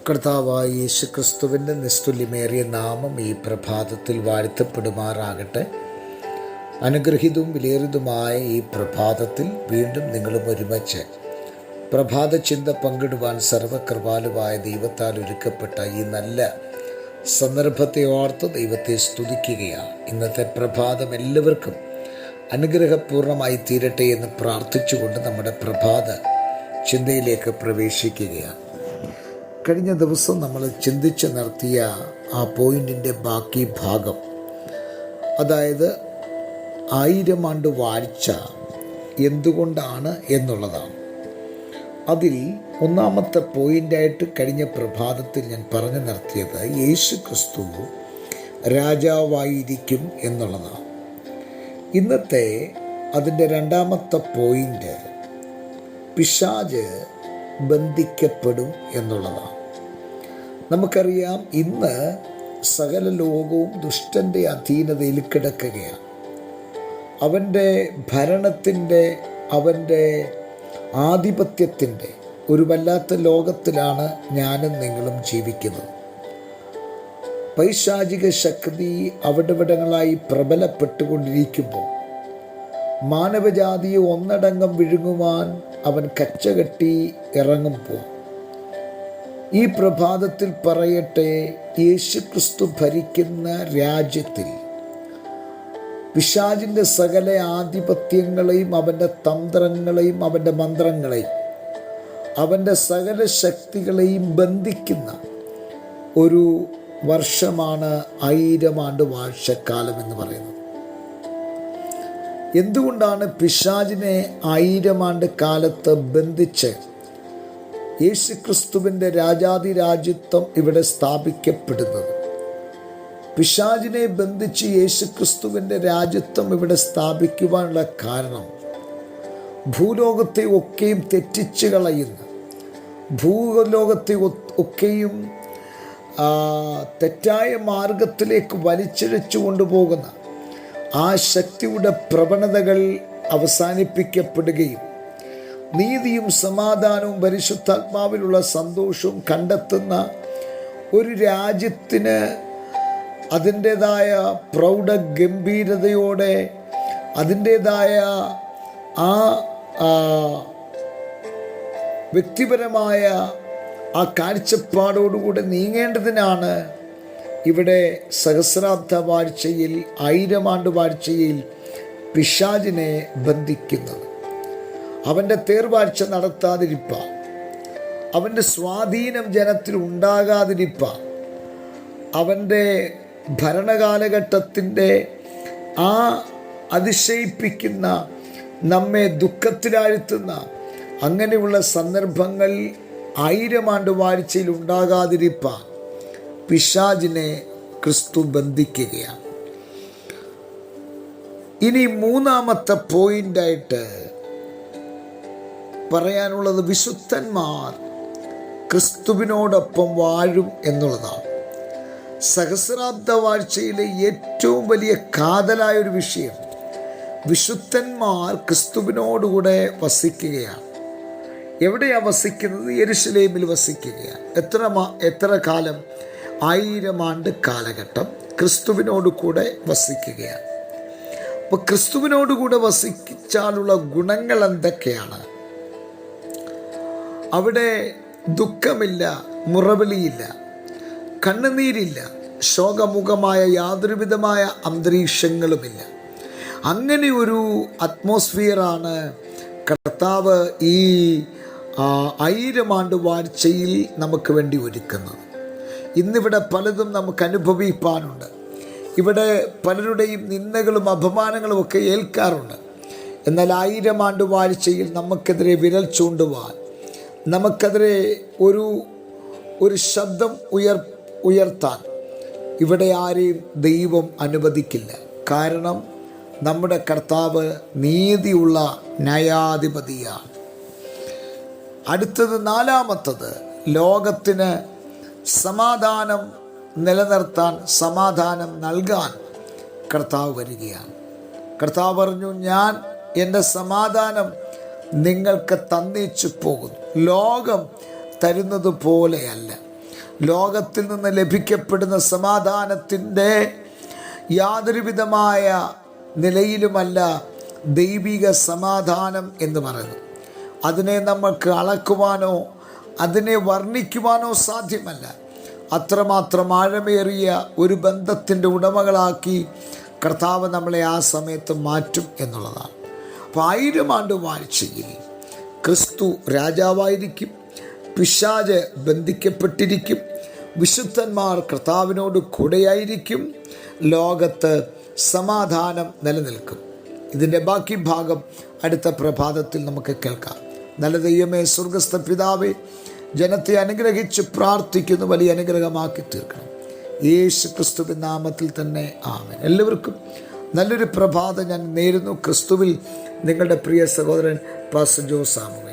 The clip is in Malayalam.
കർത്താവായ യേശുക്രിസ്തുവിൻ്റെ നിസ്തുല്യമേറിയ നാമം ഈ പ്രഭാതത്തിൽ വാഴ്ത്തപ്പെടുമാറാകട്ടെ. അനുഗ്രഹീതവും വിലയേറിയതുമായ ഈ പ്രഭാതത്തിൽ വീണ്ടും നിങ്ങളും ഒരുമിച്ച് പ്രഭാത ചിന്ത പങ്കിടുവാൻ സർവകൃപാലുവായ ദൈവത്താൽ ഒരുക്കപ്പെട്ട ഈ നല്ല സന്ദർഭത്തെ ഓർത്ത് ദൈവത്തെ സ്തുതിക്കുകയാണ്. ഇന്നത്തെ പ്രഭാതം എല്ലാവർക്കും അനുഗ്രഹപൂർണമായി തീരട്ടെ എന്ന് പ്രാർത്ഥിച്ചുകൊണ്ട് നമ്മുടെ പ്രഭാത ചിന്തയിലേക്ക് പ്രവേശിക്കുകയാണ്. കഴിഞ്ഞ ദിവസം നമ്മൾ ചിന്തിച്ച് നടത്തിയ ആ പോയിന്റിൻ്റെ ബാക്കി ഭാഗം, അതായത് 1000 ആണ്ട് വാഴ്ച എന്തുകൊണ്ടാണ് എന്നുള്ളതാണ്. അതിൽ ഒന്നാമത്തെ പോയിൻ്റായിട്ട് കഴിഞ്ഞ പ്രഭാതത്തിൽ ഞാൻ പറഞ്ഞു നിർത്തിയത് യേശു ക്രിസ്തു രാജാവായിരിക്കും എന്നുള്ളതാണ്. ഇന്നത്തെ അതിൻ്റെ രണ്ടാമത്തെ പോയിൻ്റ് പിശാച് ബന്ധിക്കപ്പെടും എന്നുള്ളതാണ്. നമുക്കറിയാം, ഇന്ന് സകല ലോകവും ദുഷ്ടൻ്റെ അധീനതയിൽ കിടക്കുകയാണ്. അവൻ്റെ ഭരണത്തിൻ്റെ, അവൻ്റെ ആധിപത്യത്തിൻ്റെ ഒരു വല്ലാത്ത ലോകത്തിലാണ് ഞാനും നിങ്ങളും ജീവിക്കുന്നത്. പൈശാചിക ശക്തി അവിടവിടങ്ങളായി പ്രബലപ്പെട്ടുകൊണ്ടിരിക്കുമ്പോൾ മാനവജാതിയെ ഒന്നടങ്കം വിഴുങ്ങുവാൻ അവൻ കച്ചകെട്ടി ഇറങ്ങുമ്പോൾ ഈ പ്രഭാതത്തിൽ പറയട്ടെ, യേശുക്രിസ്തു ഭരിക്കുന്ന രാജ്യത്തിൽ പിശാചിൻ്റെ സകല ആധിപത്യങ്ങളെയും അവൻ്റെ തന്ത്രങ്ങളെയും അവൻ്റെ മന്ത്രങ്ങളെയും അവൻ്റെ സകല ശക്തികളെയും ബന്ധിക്കുന്ന ഒരു വർഷമാണ് 1000 ആണ്ട് വാഴ്ചക്കാലം എന്ന് പറയുന്നത്. എന്തുകൊണ്ടാണ് പിശാചിനെ 1000 ആണ്ട് കാലത്ത് ബന്ധിച്ച് യേശുക്രിസ്തുവിൻ്റെ രാജാധിരാജ്യത്വം ഇവിടെ സ്ഥാപിക്കപ്പെടുന്നത്? പിശാചിനെ ബന്ധിച്ച് യേശുക്രിസ്തുവിൻ്റെ രാജ്യത്വം ഇവിടെ സ്ഥാപിക്കുവാനുള്ള കാരണം, ഭൂലോകത്തെ ഒക്കെയും തെറ്റിച്ച് കളയുന്ന, ഭൂലോകത്തെ ഒക്കെയും തെറ്റായ മാർഗത്തിലേക്ക് വലിച്ചിഴച്ചു കൊണ്ടുപോകുന്ന ആ ശക്തിയുടെ പ്രവണതകൾ അവസാനിപ്പിക്കപ്പെടുകയും നീതിയും സമാധാനവും പരിശുദ്ധാത്മാവിലുള്ള സന്തോഷവും കണ്ടെത്തുന്ന ഒരു രാജ്യത്തിന് അതിൻ്റേതായ പ്രൗഢ ഗംഭീരതയോടെ അതിൻ്റേതായ ആ വ്യക്തിപരമായ ആ കാഴ്ചപ്പാടോടുകൂടെ നീങ്ങേണ്ടതിനാണ് ഇവിടെ സഹസ്രാബ്ദ വാഴ്ചയിൽ, 1000 ആണ്ട് വാഴ്ചയിൽ പിശാചിനെ ബന്ധിക്കുന്നത്. അവൻ്റെ തേർവാഴ്ച നടത്താതിരിപ്പാൻ, അവൻ്റെ സ്വാധീനം ജനത്തിൽ ഉണ്ടാകാതിരിപ്പാൻ, അവൻ്റെ ഭരണകാലഘട്ടത്തിൻ്റെ ആ അതിശയിപ്പിക്കുന്ന, നമ്മെ ദുഃഖത്തിലാഴ്ത്തുന്ന അങ്ങനെയുള്ള സന്ദർഭങ്ങൾ 1000 ആണ്ട് വാഴ്ചയിൽ ഉണ്ടാകാതിരിപ്പാൻ പിശാചിനെ ക്രിസ്തു ബന്ധിക്കുകയാണ്. ഇനി മൂന്നാമത്തെ പോയിൻ്റായിട്ട് പറയാനുള്ളത് വിശുദ്ധന്മാർ ക്രിസ്തുവിനോടൊപ്പം വാഴും എന്നുള്ളതാണ്. സഹസ്രാബ്ദ വാഴ്ചയിലെ ഏറ്റവും വലിയ കാതലായൊരു വിഷയം, വിശുദ്ധന്മാർ ക്രിസ്തുവിനോടുകൂടെ വസിക്കുകയാണ്. എവിടെയാണ് വസിക്കുന്നത്? യെരുശലേമിൽ വസിക്കുകയാണ്. എത്ര കാലം? 1000 ആണ്ട് കാലഘട്ടം ക്രിസ്തുവിനോട് കൂടെ വസിക്കുകയാണ്. അപ്പോൾ ക്രിസ്തുവിനോടുകൂടെ വസിച്ചാലുള്ള ഗുണങ്ങൾ എന്തൊക്കെയാണ്? അവിടെ ദുഃഖമില്ല, മുറവിളിയില്ല, കണ്ണുനീരില്ല, ശോകമുഖമായ യാതൊരുവിധമായ അന്തരീക്ഷങ്ങളുമില്ല. അങ്ങനെ ഒരു അറ്റ്മോസ്ഫിയറാണ് കർത്താവ് ഈ 1000 ആണ്ട് വാഴ്ചയിൽ നമുക്ക് വേണ്ടി ഒരുക്കുന്നത്. ഇന്നിവിടെ പലതും നമുക്ക് അനുഭവിപ്പാനുണ്ട്. ഇവിടെ പലരുടെയും നിന്ദകളും അപമാനങ്ങളും ഒക്കെ ഏൽക്കാറുണ്ട്. എന്നാൽ 1000 ആണ്ട് വാഴ്ചയിൽ നമുക്കെതിരെ വിരൽ ചൂണ്ടുവാൻ, നമുക്കെതിരെ ഒരു ശബ്ദം ഉയർത്താൻ ഇവിടെ ആരെയും ദൈവം അനുവദിക്കില്ല. കാരണം നമ്മുടെ കർത്താവ് നീതിയുള്ള ന്യായാധിപതിയാണ്. അടുത്തത്, നാലാമത്തത്, ലോകത്തിന് സമാധാനം നിലനിർത്താൻ, സമാധാനം നൽകാൻ കർത്താവ് വരികയാണ്. കർത്താവ് പറഞ്ഞു, ഞാൻ എൻ്റെ സമാധാനം നിങ്ങൾക്ക് തന്നേച്ചു പോകുന്നു. ലോകം തരുന്നത് പോലെയല്ല. ലോകത്തിൽ നിന്ന് ലഭിക്കപ്പെടുന്ന സമാധാനത്തിൻ്റെ യാതൊരുവിധമായ നിലയിലുമല്ല ദൈവിക സമാധാനം എന്ന് പറയുന്നത്. അതിനെ നമുക്ക് അളക്കുവാനോ അതിനെ വർണ്ണിക്കുവാനോ സാധ്യമല്ല. അത്രമാത്രം ആഴമേറിയ ഒരു ബന്ധത്തിൻ്റെ ഉടമകളാക്കി കർത്താവ് നമ്മളെ ആ സമയത്ത് മാറ്റും എന്നുള്ളതാണ്. അപ്പോൾ 1000 ആണ്ട് വാഴ്ചയിൽ ക്രിസ്തു രാജാവായിരിക്കും, പിശാച് ബന്ധിക്കപ്പെട്ടിരിക്കും, വിശുദ്ധന്മാർ കർത്താവിനോട് കൂടെയായിരിക്കും, ലോകത്ത് സമാധാനം നിലനിൽക്കും. ഇതിൻ്റെ ബാക്കി ഭാഗം അടുത്ത പ്രഭാതത്തിൽ നമുക്ക് കേൾക്കാം. നല്ല ദൈവമേ, സ്വർഗസ്ഥ പിതാവേ, ജനത്തെ അനുഗ്രഹിച്ച് പ്രാർത്ഥിക്കുന്നു, വലിയ അനുഗ്രഹമാക്കി തീർക്കണം. യേശു ക്രിസ്തുവിൻ നാമത്തിൽ തന്നെ ആമേൻ. എല്ലാവർക്കും നല്ലൊരു പ്രഭാതം ഞാൻ നേരുന്നു. ക്രിസ്തുവിൽ നിങ്ങളുടെ പ്രിയ സഹോദരൻ പാസ്റ്റർ ജോസ് സാമുവേൽ.